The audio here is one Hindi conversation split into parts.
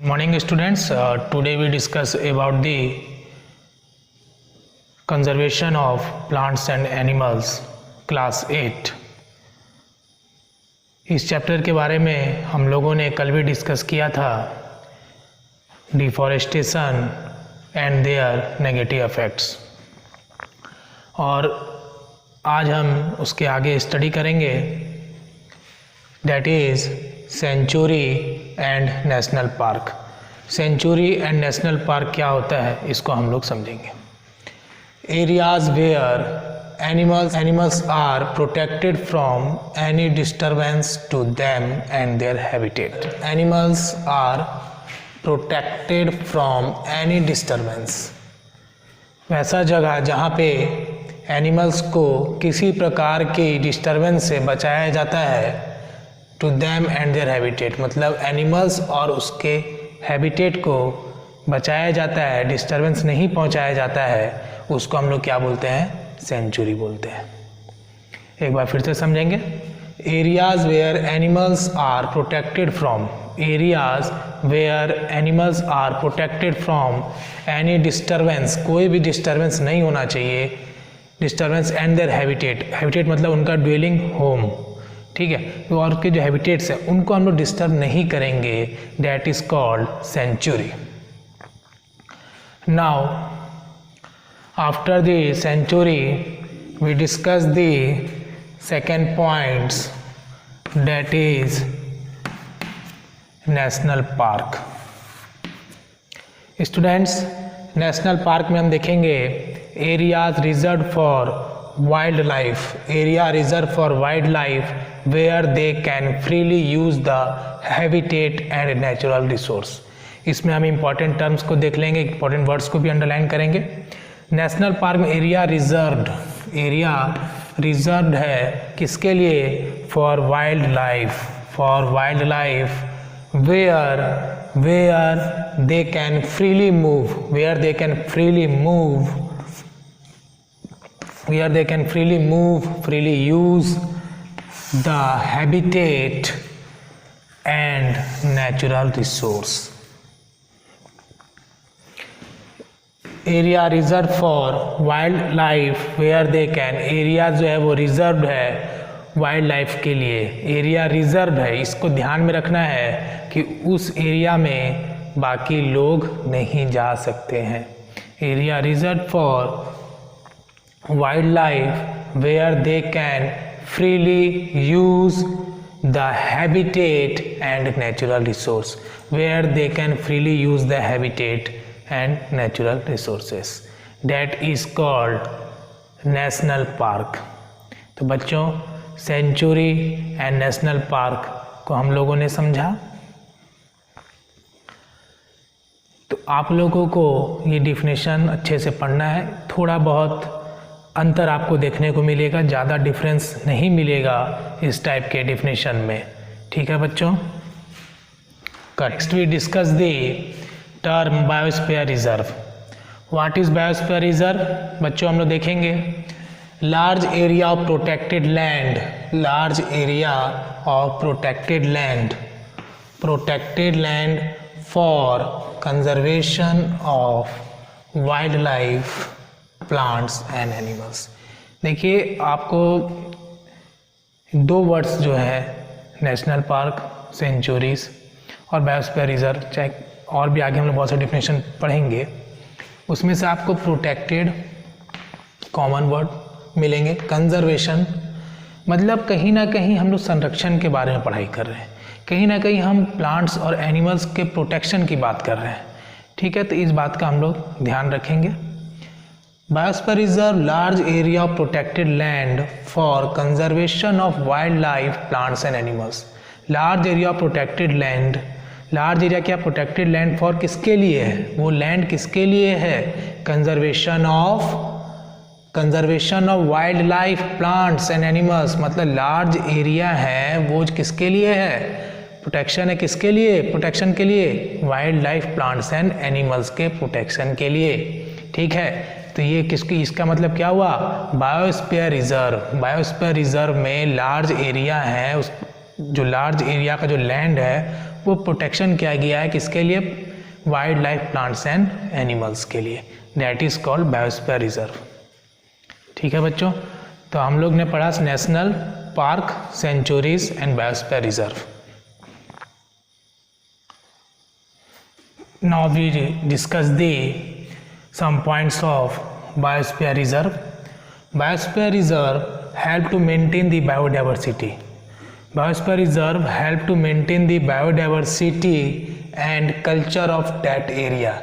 Morning students, today we discuss about the conservation of plants and animals class 8। इस चैप्टर के बारे में हम लोगों ने कल भी डिस्कस किया था, deforestation and their negative effects, और आज हम उसके आगे स्टडी करेंगे, that is sanctuary and national park. Sanctuary and national park क्या होता है इसको हम लोग समझेंगे। Areas where animals are protected from any disturbance to them and their habitat. Animals are protected from any disturbance, वैसा जगह जहाँ पे एनिमल्स को किसी प्रकार की डिस्टर्बेंस से बचाया जाता है। To them and their habitat मतलब एनिमल्स और उसके हैबिटेट को बचाया जाता है, डिस्टर्बेंस नहीं पहुंचाया जाता है, उसको हम लोग क्या बोलते हैं? सेंचुरी बोलते हैं। एक बार फिर से समझेंगे। Areas where animals are protected from, areas where animals are protected from any disturbance, कोई भी डिस्टर्बेंस नहीं होना चाहिए। Disturbance and their habitat, habitat मतलब उनका ड्वेलिंग होम, ठीक है, तो और के जो हैबिटेट्स हैं उनको हम लोग डिस्टर्ब नहीं करेंगे, that is called sanctuary. Now after the sanctuary we discuss the second points, that is national park. Students, national park में हम देखेंगे areas reserve for wild life, area reserve for wild life where they can freely use the habitat and natural resource। इसमें हम इम्पॉर्टेंट टर्म्स को देख लेंगे, इम्पॉर्टेंट वर्ड्स को भी अंडरलाइन करेंगे। नेशनल पार्क में एरिया रिजर्व्ड है किसके लिए? For wild life where they can freely move, freely use the habitat and natural resource। Area reserve for wild life where they can, area जो है वो रिजर्व है वाइल्ड लाइफ के लिए, एरिया रिजर्व है, इसको ध्यान में रखना है कि उस एरिया में बाकी लोग नहीं जा सकते हैं। Area reserve for wild life where they can freely use the habitat and natural resource, where they can freely use the habitat and natural resources, that is called national park। तो बच्चों, सेंचुरी एंड नेशनल पार्क को हम लोगों ने समझा। तो आप लोगों को ये डिफिनेशन अच्छे से पढ़ना है, थोड़ा बहुत अंतर आपको देखने को मिलेगा, ज़्यादा डिफरेंस नहीं मिलेगा इस टाइप के डिफिनेशन में, ठीक है बच्चों। Next we discuss the term biosphere reserve. What is biosphere reserve? बच्चों हम लोग देखेंगे large area of protected land, large area of protected land for conservation of wild life, plants and animals. देखिए, आपको दो वर्ड्स जो है नेशनल पार्क, सेंचुरीज और बायोस्फीयर रिजर्व, चाहे और भी आगे हम लोग बहुत सारे डिफिनेशन पढ़ेंगे, उसमें से आपको प्रोटेक्टेड कॉमन वर्ड मिलेंगे। कंजर्वेशन मतलब कहीं ना कहीं हम लोग संरक्षण के बारे में पढ़ाई कर रहे हैं, कहीं ना कहीं हम प्लांट्स और एनिमल्स के प्रोटेक्शन की बात कर रहे हैं, ठीक है, तो इस बात का हम लोग ध्यान रखेंगे। Biosphere reserve large area of protected land for conservation of wildlife, plants and animals। large area of protected land, large area क्या? protected land for किसके लिए है? वो land किसके लिए है? conservation of wildlife, plants and animals मतलब large area है वो किसके लिए है? प्रोटेक्शन है किसके लिए? प्रोटेक्शन के लिए, wild life, plants and animals के प्रोटेक्शन के लिए, ठीक है। तो ये किसकी, इसका मतलब क्या हुआ? Biosphere reserve. बायोस्फीयर रिजर्व में लार्ज एरिया है, उस जो लार्ज एरिया का जो लैंड है वो प्रोटेक्शन किया गया है किसके लिए? Wild life, plants and animals के लिए। That is called biosphere reserve. ठीक है बच्चों, तो हम लोग ने पढ़ा national park, sanctuaries and biosphere reserve. Now we discuss the some points of biosphere reserve. Biosphere reserve help to maintain the biodiversity. Biosphere reserve help to maintain the biodiversity and culture of that area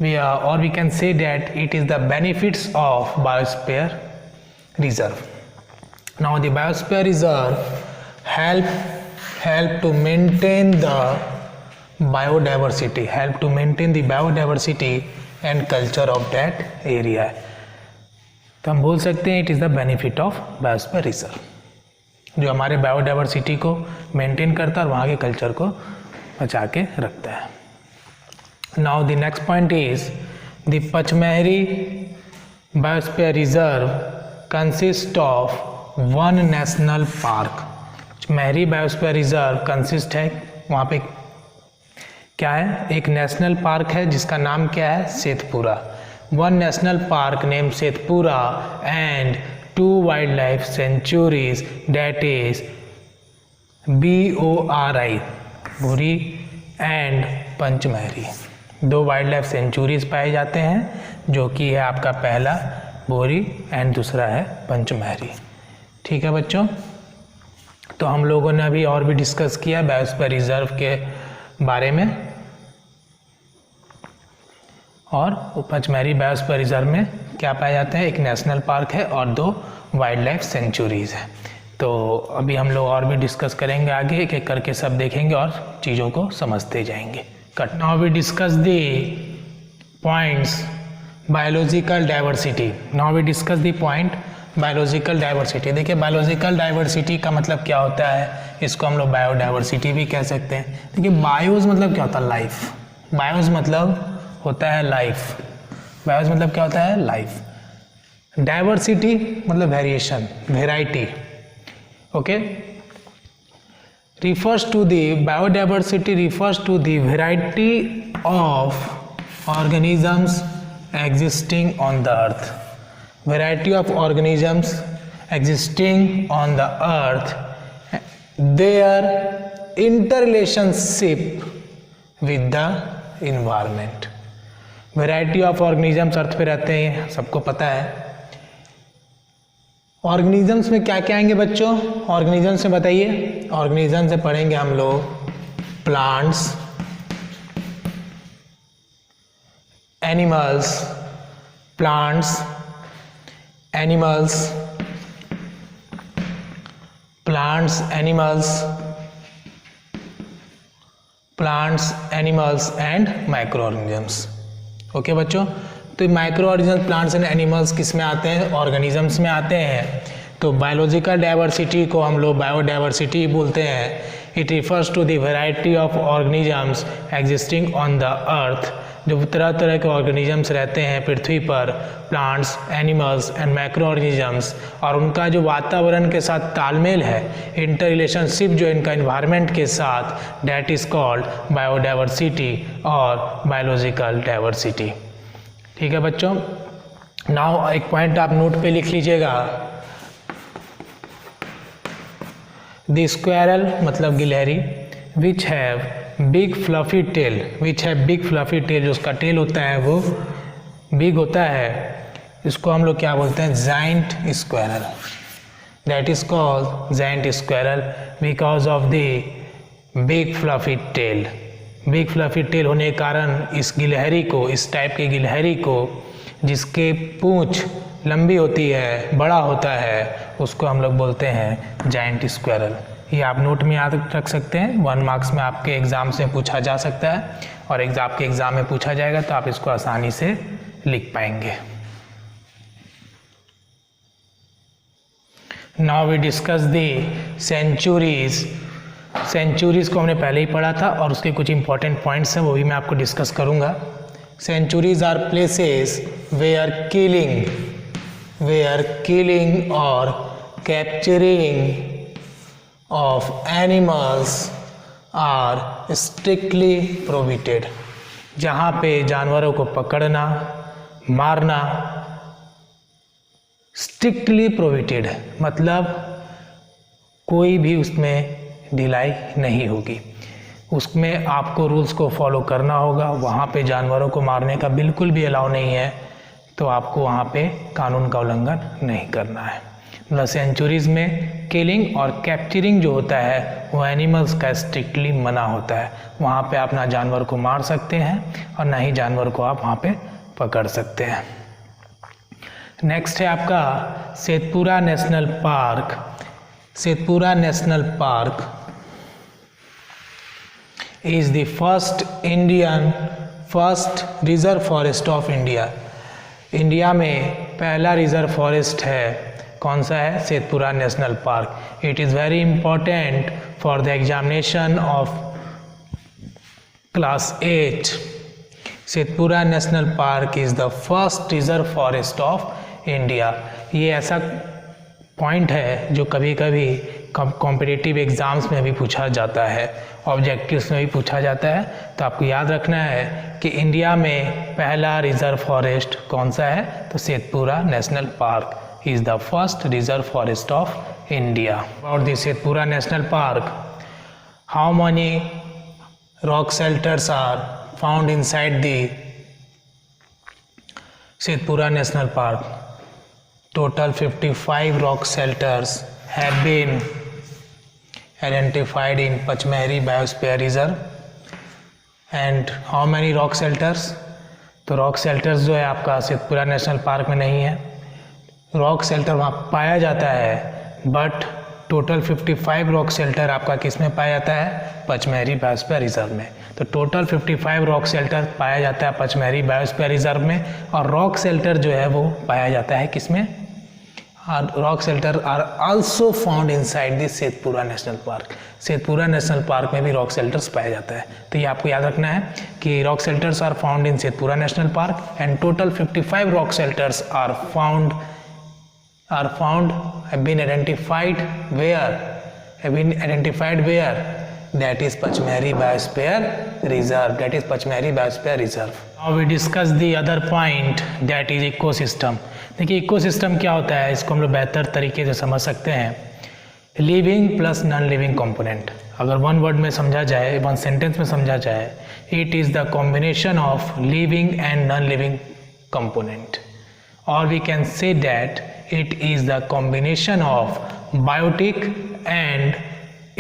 or we can say that it is the benefits of biosphere reserve. Now the biosphere reserve help to maintain the biodiversity and culture of that area. तो हम बोल सकते हैं it is the benefit of biosphere reserve, जो हमारे बायोडाइवर्सिटी को मेंटेन करता है और वहाँ के कल्चर को बचा के रखता है। Now the next point is the Pachmarhi biosphere reserve consist of one national park. Pachmarhi biosphere reserve consist है, वहाँ पे क्या है? एक नेशनल पार्क है जिसका नाम क्या है? Satpura. One national park name Satpura and 2 wild life sanctuaries that is BORI, Bori and Pachmarhi. 2 wild life sanctuaries पाए जाते हैं, जो कि है आपका पहला भूरी एंड दूसरा है पंचमढ़ी। ठीक है बच्चों, तो हम लोगों ने अभी और भी डिस्कस किया बायोस्फीयर रिजर्व के बारे में, और पचमढ़ी बायोस्फीयर रिजर्व में क्या पाए जाते हैं? एक नेशनल पार्क है और 2 वाइल्ड लाइफ सेंचुरीज है। तो अभी हम लोग और भी डिस्कस करेंगे आगे, एक एक करके सब देखेंगे और चीज़ों को समझते जाएंगे। Now we discuss the points biological diversity. Now we discuss the point biological diversity. देखिए बायोलॉजिकल डाइवर्सिटी का मतलब क्या होता है? इसको हम लोग बायोडाइवर्सिटी भी कह सकते हैं। देखिए बायोज मतलब क्या होता है? लाइफ। बायोज मतलब होता है लाइफ। बायोज मतलब क्या होता है? लाइफ। डाइवर्सिटी मतलब variation, variety. Okay, refers to the biodiversity refers to the variety of organisms existing on the earth. Variety of organisms existing on the earth, their interrelationship with the environment. Variety of organisms अर्थ पे रहते हैं, सबको पता है। ऑर्गेनिजम्स में क्या क्या आएंगे बच्चों? ऑर्गेनिजम्स में बताइए। ऑर्गेनिजम से पढ़ेंगे हम लोग plants, animals, plants, animals, plants, animals, plants, animals and micro organisms. Okay बच्चों, तो micro organisms, plants and animals किस में आते हैं? ऑर्गेनिजम्स में आते हैं। तो बायोलॉजिकल डाइवर्सिटी को हम लोग बायोडाइवर्सिटी बोलते हैं। It refers to the variety of organisms existing on the earth, जो तरह तरह के ऑर्गेनिजम्स रहते हैं पृथ्वी पर, plants, animals and micro organisms, और उनका जो वातावरण के साथ तालमेल है, इंटर रिलेशनशिप जो इनका इन्वायरमेंट के साथ, दैट इज़ कॉल्ड बायोडाइवर्सिटी और बायोलॉजिकल डाइवर्सिटी। ठीक है बच्चों, नाउ एक पॉइंट आप नोट पे लिख लीजिएगा। द स्क्वायरल मतलब गिलहरी, which have big fluffy tail, which have big fluffy tail, जो उसका टेल होता है वो बिग होता है, इसको हम लोग क्या बोलते हैं? Giant squirrel. That is called giant squirrel because of the big fluffy tail. Big fluffy tail होने के कारण इस गिलहरी को, इस टाइप के गिलहरी को जिसके पूंछ लंबी होती है, बड़ा होता है, उसको हम लोग बोलते हैं जाइंट स्क्वायरल। ये आप नोट में याद रख सकते हैं, 1 मार्क्स में आपके एग्ज़ाम से पूछा जा सकता है, और आपके एग्ज़ाम में पूछा जाएगा तो आप इसको आसानी से लिख पाएंगे। Now we discuss the sanctuaries. Sanctuaries को हमने पहले ही पढ़ा था और उसके कुछ इंपॉर्टेंट पॉइंट्स हैं, वो भी मैं आपको डिस्कस करूंगा। Sanctuaries are places where killing और capturing of animals are strictly prohibited. जहाँ पे जानवरों को पकड़ना, मारना स्ट्रिक्टली प्रोहिबिटेड है, मतलब कोई भी उसमें ढिलाई नहीं होगी, उसमें आपको रूल्स को फॉलो करना होगा। वहाँ पे जानवरों को मारने का बिल्कुल भी अलाउ नहीं है, तो आपको वहाँ पे कानून का उल्लंघन नहीं करना है। मतलब सेंचुरीज में किलिंग और कैप्चरिंग जो होता है वो एनिमल्स का स्ट्रिक्टली मना होता है। वहाँ पे आप ना जानवर को मार सकते हैं और ना ही जानवर को आप वहाँ पे पकड़ सकते हैं। नेक्स्ट है आपका Satpura national park. Satpura national park is the first reserve forest of India. India में पहला रिजर्व फॉरेस्ट है, कौन सा है? Satpura national park. It is very important for the examination of class 8। Satpura national park is the first reserve forest of India. ये ऐसा पॉइंट है जो कभी कभी कॉम्पिटिटिव एग्ज़ाम्स में भी पूछा जाता है, ऑब्जेक्टिव्स में भी पूछा जाता है। तो आपको याद रखना है कि इंडिया में पहला रिजर्व फॉरेस्ट कौन सा है? तो Satpura national park is the first reserve forest of India. About the Satpura national park, how many rock shelters are found inside the Satpura national park? Total 55 rock shelters have been identified in Pachmahari Biosphere Reserve. And how many rock shelters? तो रॉक शेल्टर्स जो है आपका सेतपुरा नेशनल पार्क में नहीं है। रॉक शेल्टर वहाँ पाया जाता है, बट टोटल 55 रॉक शेल्टर आपका किस में पाया जाता है? पचमढ़ी बायोस्फीयर रिजर्व में। तो टोटल 55 रॉक शेल्टर पाया जाता है पचमढ़ी बायोस्फीयर रिजर्व में, और रॉक शेल्टर जो है वो पाया जाता है किस में? Rock shelter are also found inside the Satpura national park. Satpura national park में भी रॉक शेल्टर्स पाया जाता है। तो ये आपको याद रखना है कि rock shelters are found in Satpura national park and total 55 rock shelters are found have been identified where that is Pachmahari Biosphere Reserve. That is Pachmahari Biosphere Reserve. Now we discuss the other point, that is ecosystem. देखिए इकोसिस्टम क्या होता है, इसको हम लोग बेहतर तरीके से समझ सकते हैं। Living plus non living component, अगर वन वर्ड में समझा जाए, वन सेंटेंस में समझा जाए, it is the combination of living and non living component, और we can say that it is the combination of biotic and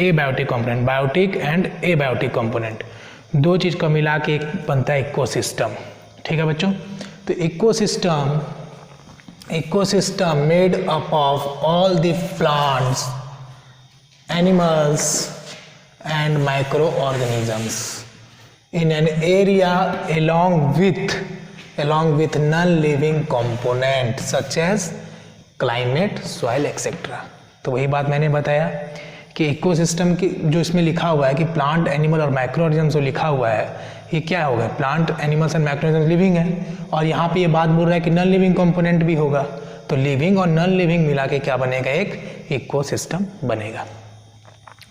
abiotic component, biotic and abiotic component, दो चीज़ को मिला के एक बनता है इकोसिस्टम। ठीक है बच्चों, तो ecosystem made up of all the plants, animals and micro organisms in an area along with non-living component such as climate, soil etcetera. तो वही बात मैंने बताया कि इकोसिस्टम की जो इसमें लिखा हुआ है कि प्लांट, एनिमल और माइक्रो ऑर्गेनिजम्स जो लिखा हुआ है, ये क्या होगा? Plant, animals and micro organisms living है, और यहाँ पे ये बात बोल रहा है कि नॉन लिविंग कंपोनेंट भी होगा। तो लिविंग और नॉन लिविंग मिला के क्या बनेगा? एक इकोसिस्टम बनेगा।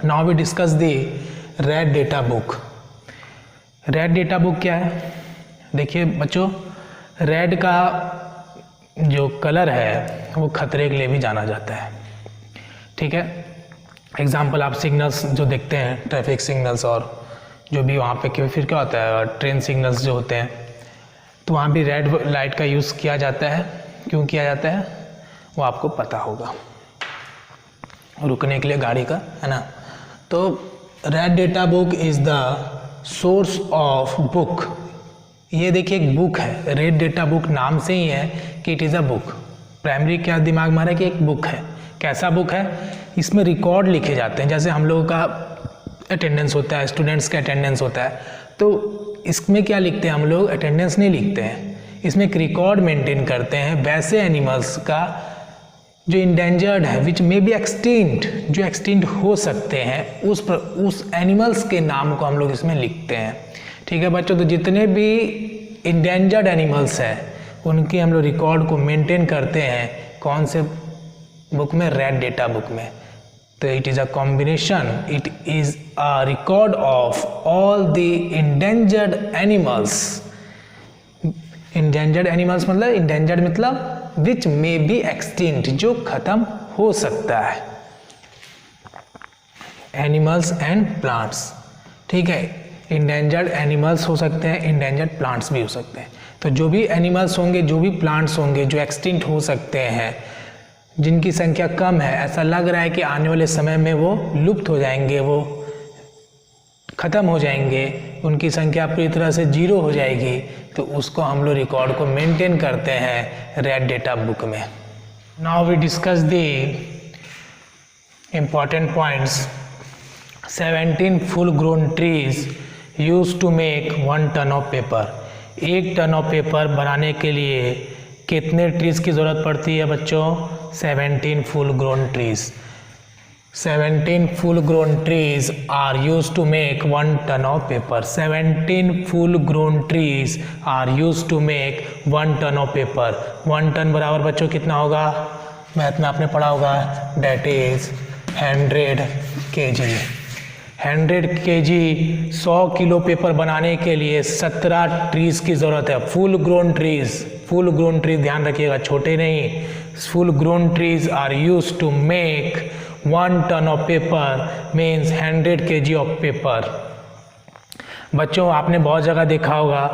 Now we discuss the red data book. Red data book क्या है? देखिए बच्चों, रेड का जो कलर है वो खतरे के लिए भी जाना जाता है। ठीक है, एग्जाम्पल आप सिग्नल्स जो देखते हैं, ट्रैफिक सिग्नल्स और जो भी वहाँ पे फिर क्या होता है, ट्रेन सिग्नल्स जो होते हैं, तो वहाँ भी रेड लाइट का यूज़ किया जाता है। क्यों किया जाता है वो आपको पता होगा, रुकने के लिए गाड़ी का, है ना। तो red data book is the source of book. ये देखिए एक बुक है, रेड डेटा बुक नाम से ही है कि it is a book. Primary क्या दिमाग में आ रहा है कि एक बुक है। कैसा बुक है? इसमें रिकॉर्ड लिखे जाते हैं, जैसे हम लोगों का अटेंडेंस होता है, स्टूडेंट्स का अटेंडेंस होता है, तो इसमें क्या लिखते हैं हम लोग? अटेंडेंस नहीं लिखते हैं, इसमें एक रिकॉर्ड मेंटेन करते हैं वैसे एनिमल्स का जो इंडेंजर्ड है, विच मे बी एक्सटिंक्ट, जो एक्सटिंक्ट हो सकते हैं, उस एनिमल्स के नाम को हम लोग इसमें लिखते हैं। ठीक है बच्चों, तो जितने भी इंडेंजर्ड एनिमल्स हैं उनके हम लोग रिकॉर्ड को मेंटेन करते हैं। कौन से बुक में? रेड डेटा बुक में। तो it is a combination, it is a record of all the endangered animals. Endangered animals मतलब, इंडेंजर्ड मतलब विच मे बी एक्सटिंक्ट, जो खत्म हो सकता है, एनिमल्स एंड प्लांट्स। ठीक है, इंडेंजर्ड एनिमल्स हो सकते हैं, इंडेंजर्ड प्लांट्स भी हो सकते हैं। तो जो भी एनिमल्स होंगे, जो भी प्लांट्स होंगे जो एक्सटिंक्ट हो सकते हैं, जिनकी संख्या कम है, ऐसा लग रहा है कि आने वाले समय में वो लुप्त हो जाएंगे, वो ख़त्म हो जाएंगे, उनकी संख्या पूरी तरह से 0 हो जाएगी, तो उसको हम लोग रिकॉर्ड को मेंटेन करते हैं रेड डेटा बुक में। Now we discuss the important points. 17 full grown trees use to make 1 ton of paper. 1 ton of paper बनाने के लिए कितने ट्रीज की ज़रूरत पड़ती है बच्चों? 17 full grown trees. 17 full grown trees are used to make 1 ton of paper. 17 full grown trees are used to make 1 ton of paper. 1 ton बराबर बच्चों कितना होगा? मैथ में आपने पढ़ा होगा, that is 100 kg। 100 kg 100 kilo पेपर बनाने के लिए 17 ट्रीज की ज़रूरत है। Full grown trees, full grown trees ध्यान रखिएगा, छोटे नहीं। Full grown trees are use to make 1 ton of paper means 100 kg of paper। बच्चों आपने बहुत जगह देखा होगा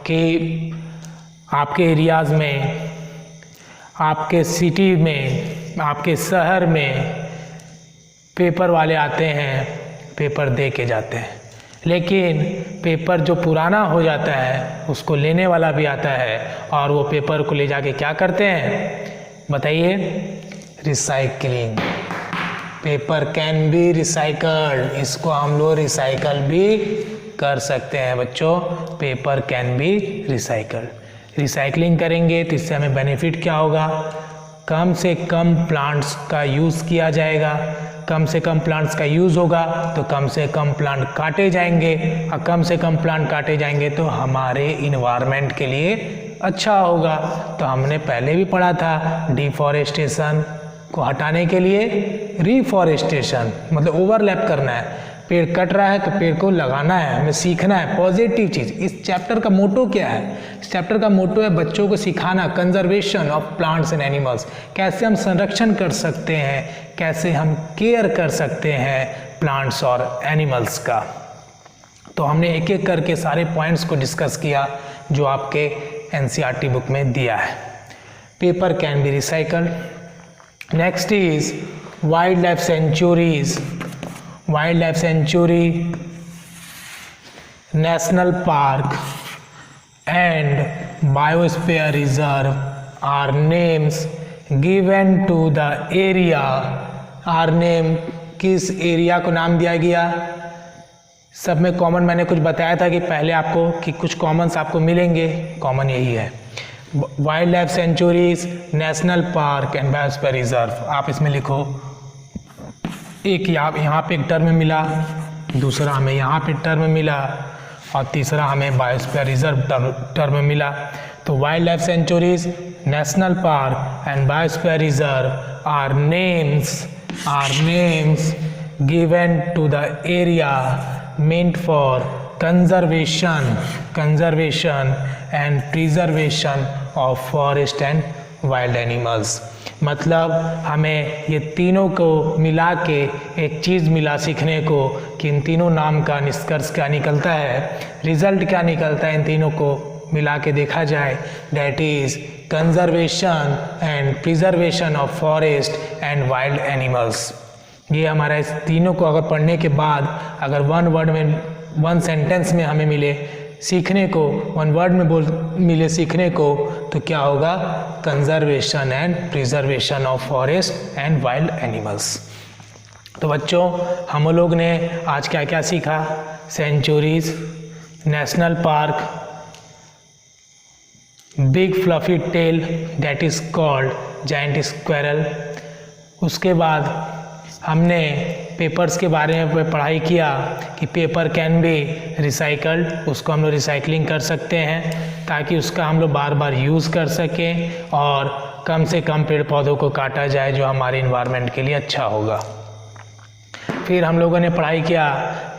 कि आपके एरियाज़ में, आपके सिटी में, आपके शहर में पेपर वाले आते हैं, पेपर दे के जाते हैं, लेकिन पेपर जो पुराना हो जाता है उसको लेने वाला भी आता है और वो पेपर को ले जाके क्या करते हैं बताइए? Recycling. Paper can be recycled, इसको हम लोग रिसाइकल भी कर सकते हैं बच्चों। Paper can be recycled. Recycling करेंगे तो इससे हमें बेनिफिट क्या होगा? कम से कम प्लांट्स का यूज़ किया जाएगा। कम से कम प्लांट्स का यूज़ होगा तो कम से कम प्लांट काटे जाएंगे, और कम से कम प्लांट काटे जाएंगे तो हमारे इन्वायरमेंट के लिए अच्छा होगा। तो हमने पहले भी पढ़ा था, डिफॉरेस्टेशन को हटाने के लिए रिफॉरेस्टेशन, मतलब ओवरलैप करना है। पेड़ कट रहा है तो पेड़ को लगाना है, हमें सीखना है पॉजिटिव चीज़। इस चैप्टर का मोटो क्या है? इस चैप्टर का मोटो है बच्चों को सिखाना conservation of plants and animals. कैसे हम संरक्षण कर सकते हैं, कैसे हम केयर कर सकते हैं प्लांट्स और एनिमल्स का। तो हमने एक एक करके सारे पॉइंट्स को डिस्कस किया जो आपके NCERT बुक में दिया है। Paper can be recycled. Next is wildlife sanctuaries. Wildlife sanctuary, national park and biosphere reserve are names given to the area. Are name किस एरिया को नाम दिया गया? सब में कॉमन मैंने कुछ बताया था कि पहले आपको कि कुछ कॉमन्स आपको मिलेंगे, कॉमन यही है। Wild life sanctuaries, national park and biosphere reserve. आप इसमें लिखो, एक यहाँ पे एक टर्म मिला, दूसरा हमें यहाँ पे टर्म मिला और तीसरा हमें बायोस्फीयर रिजर्व टर्म मिला। तो wild life sanctuaries, national park and biosphere reserve are names given to the area meant for conservation and preservation of forest and wild animals। मतलब हमें ये तीनों को मिला के एक चीज़ मिला सीखने को कि इन तीनों नाम का निष्कर्ष क्या निकलता है, रिजल्ट क्या निकलता है इन तीनों को मिला के देखा जाए। That is conservation and preservation of forest and wild animals. ये हमारा इस तीनों को अगर पढ़ने के बाद अगर वन वर्ड में, वन सेंटेंस में हमें मिले सीखने को, वन वर्ड में मिले सीखने को, तो क्या होगा? Conservation and preservation of forest and wild animals. तो बच्चों हम लोग ने आज क्या क्या सीखा? Sanctuaries, national park, big fluffy tail that is called giant squirrel. उसके बाद हमने पेपर्स के बारे में पढ़ाई किया कि पेपर कैन बी रिसाइकल्ड, उसको हम लोग रिसाइकलिंग कर सकते हैं ताकि उसका हम लोग बार बार यूज़ कर सकें और कम से कम पेड़ पौधों को काटा जाए जो हमारे इन्वायरमेंट के लिए अच्छा होगा। फिर हम लोगों ने पढ़ाई किया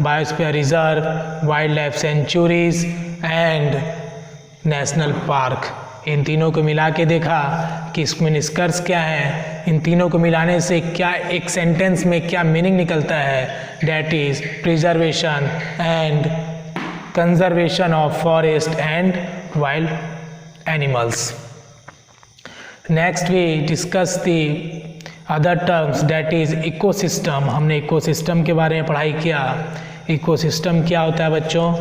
biosphere reserve, wild life sanctuaries and national park. इन तीनों को मिला के देखा कि इसमें निष्कर्ष क्या है, इन तीनों को मिलाने से क्या एक सेंटेंस में क्या मीनिंग निकलता है, that is preservation and conservation of forest and wild animals. Next we discuss the other terms that is ecosystem. हमने इकोसिस्टम के बारे में पढ़ाई किया। इकोसिस्टम क्या होता है बच्चों?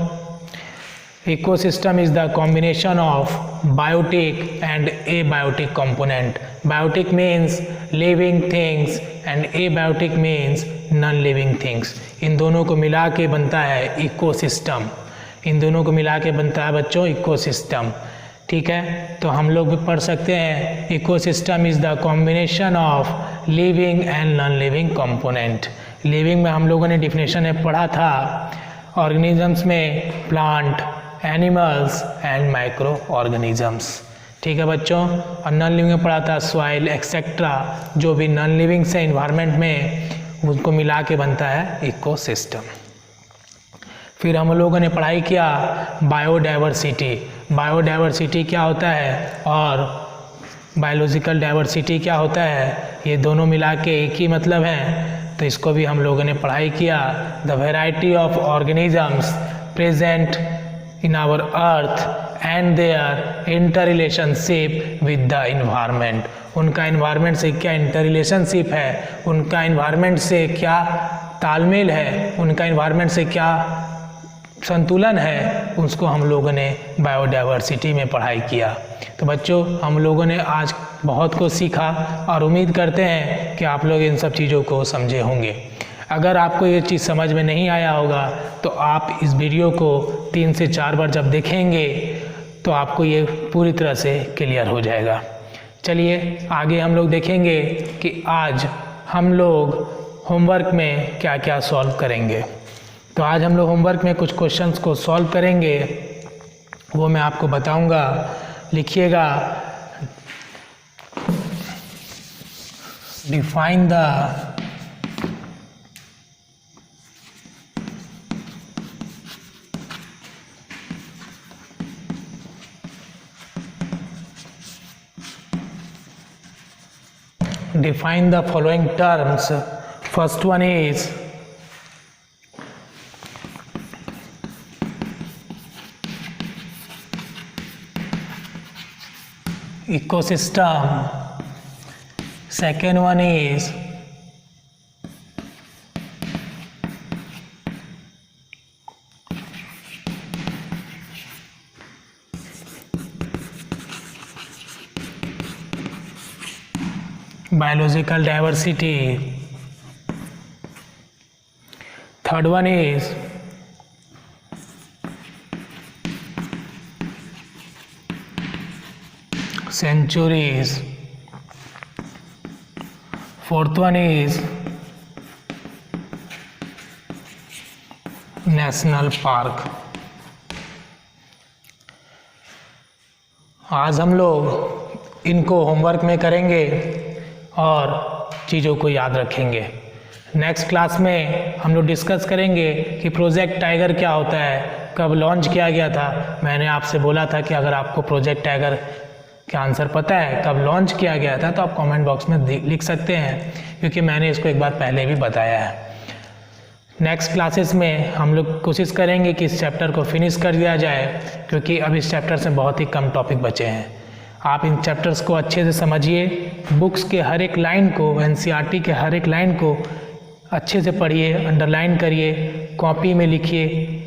Ecosystem is the combination of biotic and abiotic component. Biotic means living things and abiotic means non living things. इन दोनों को मिला के बनता है इकोसिस्टम। इन दोनों को मिला के बनता है बच्चों इकोसिस्टम। ठीक है, तो हम लोग भी पढ़ सकते हैं ecosystem is the combination of living and non living component. Living में हम लोगों ने डिफिनेशन में पढ़ा था ऑर्गेनिजम्स में plant, animals and micro organisms. ठीक है बच्चों, और नॉन लिविंग में पढ़ा था सॉइल एक्सेट्रा, जो भी नॉन लिविंग से इन्वायरमेंट में उनको मिला के बनता है इकोसिस्टम। फिर हम लोगों ने पढ़ाई किया बायोडाइवर्सिटी। बायोडाइवर्सिटी क्या होता है और बायोलॉजिकल डाइवर्सिटी क्या होता है, ये दोनों मिला के एक ही मतलब है, तो इसको भी हम लोगों ने पढ़ाई किया। The variety of organisms present in our earth and their inter relationship with the environment. उनका इन्वायरमेंट से क्या इंटर रिलेशनशिप है, उनका इन्वायरमेंट से क्या तालमेल है, उनका इन्वायरमेंट से क्या संतुलन है, उसको हम लोगों ने बायोडाइवर्सिटी में पढ़ाई किया। तो बच्चों, हम लोगों ने आज बहुत कुछ सीखा और उम्मीद करते हैं कि आप लोग इन सब चीज़ों को समझे होंगे। अगर आपको ये चीज़ समझ में नहीं आया होगा तो आप इस वीडियो को 3 से 4 बार जब देखेंगे तो आपको ये पूरी तरह से क्लियर हो जाएगा। चलिए आगे हम लोग देखेंगे कि आज हम लोग होमवर्क में क्या क्या सॉल्व करेंगे। तो आज हम लोग होमवर्क में कुछ क्वेश्चंस को सॉल्व करेंगे, वो मैं आपको बताऊंगा। लिखिएगा define the define the following terms. First one is ecosystem. Second one is biological diversity. Third one is centuries. Fourth one is national park. आज हम लोग इनको होमवर्क में करेंगे और चीज़ों को याद रखेंगे। नेक्स्ट क्लास में हम लोग डिस्कस करेंगे कि प्रोजेक्ट टाइगर क्या होता है, कब लॉन्च किया गया था। मैंने आपसे बोला था कि अगर आपको प्रोजेक्ट टाइगर का आंसर पता है कब लॉन्च किया गया था तो आप कमेंट बॉक्स में लिख सकते हैं, क्योंकि मैंने इसको एक बार पहले भी बताया है। नेक्स्ट क्लासेस में हम लोग कोशिश करेंगे कि इस चैप्टर को फिनिश कर दिया जाए, क्योंकि अब इस चैप्टर से बहुत ही कम टॉपिक बचे हैं। आप इन चैप्टर्स को अच्छे से समझिए, बुक्स के हर एक लाइन को, एनसीईआरटी के हर एक लाइन को अच्छे से पढ़िए, अंडरलाइन करिए, कॉपी में लिखिए,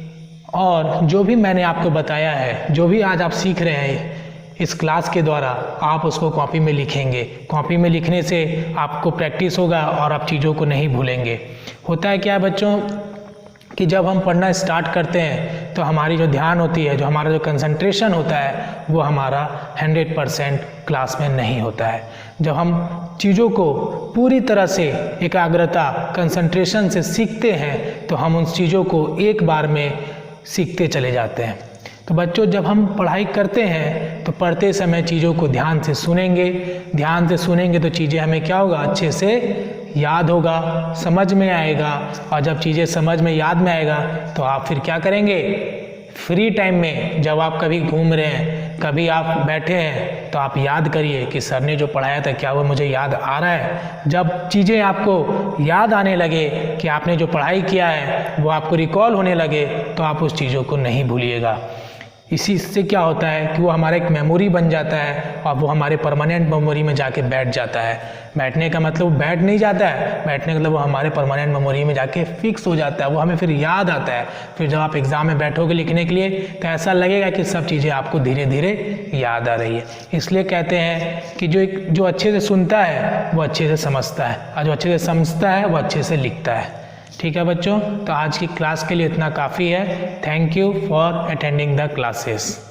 और जो भी मैंने आपको बताया है, जो भी आज आप सीख रहे हैं इस क्लास के द्वारा, आप उसको कॉपी में लिखेंगे। कॉपी में लिखने से आपको प्रैक्टिस होगा और आप चीज़ों को नहीं भूलेंगे। होता है क्या है बच्चों कि जब हम पढ़ना स्टार्ट करते हैं तो हमारी जो ध्यान होती है, जो हमारा जो कंसंट्रेशन होता है, वो हमारा 100% क्लास में नहीं होता है। जब हम चीज़ों को पूरी तरह से एकाग्रता, कंसंट्रेशन से सीखते हैं तो हम उन चीज़ों को एक बार में सीखते चले जाते हैं। तो बच्चों, जब हम पढ़ाई करते हैं तो पढ़ते समय चीज़ों को ध्यान से सुनेंगे। ध्यान से सुनेंगे तो चीज़ें हमें क्या होगा, अच्छे से याद होगा, समझ में आएगा, और जब चीज़ें समझ में याद में आएगा तो आप फिर क्या करेंगे, फ्री टाइम में जब आप कभी घूम रहे हैं, कभी आप बैठे हैं, तो आप याद करिए कि सर ने जो पढ़ाया था क्या वो मुझे याद आ रहा है। जब चीज़ें आपको याद आने लगे कि आपने जो पढ़ाई किया है वो आपको रिकॉल होने लगे तो आप उस चीज़ों को नहीं भूलिएगा। इसी से क्या होता है कि वो हमारा एक मेमोरी बन जाता है और वो हमारे परमानेंट मेमोरी में जाके बैठ जाता है। बैठने का मतलब वो बैठ नहीं जाता है, बैठने का मतलब वो हमारे परमानेंट मेमोरी में जाके फिक्स हो जाता है, वो हमें फिर याद आता है। फिर जब आप एग्ज़ाम में बैठोगे लिखने के लिए तो ऐसा लगेगा कि सब चीज़ें आपको धीरे धीरे याद आ रही है। इसलिए कहते हैं कि जो अच्छे से सुनता है वो अच्छे से समझता है, और जो अच्छे से समझता है वो अच्छे से लिखता है। ठीक है बच्चों, तो आज की क्लास के लिए इतना काफ़ी है। Thank you for attending the classes.